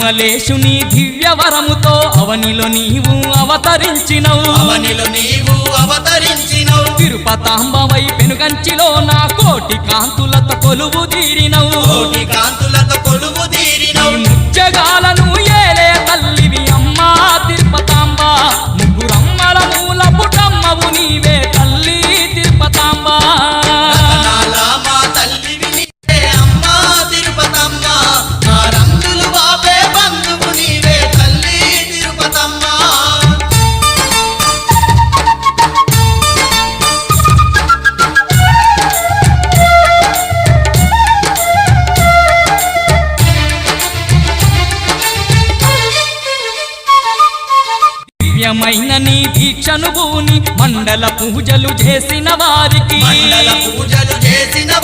విమలేశుని దివ్యవరముతో అవనిలో నీవు అవతరించినవు తిరుపతాంబవై పెనుగంచిలో నా కోటి కాంతులతో కొలువు తీరినవు ముచ్చగాలను ఏలే తల్లివి అమ్మా తిరుపతాంబ ముగ్గురమ్మల మూల పుటమ్మవు నీవే తల్లి తిరుపతాంబ దివ్యమైన నీ దీక్షను భూని మండల పూజలు చేసిన వారికి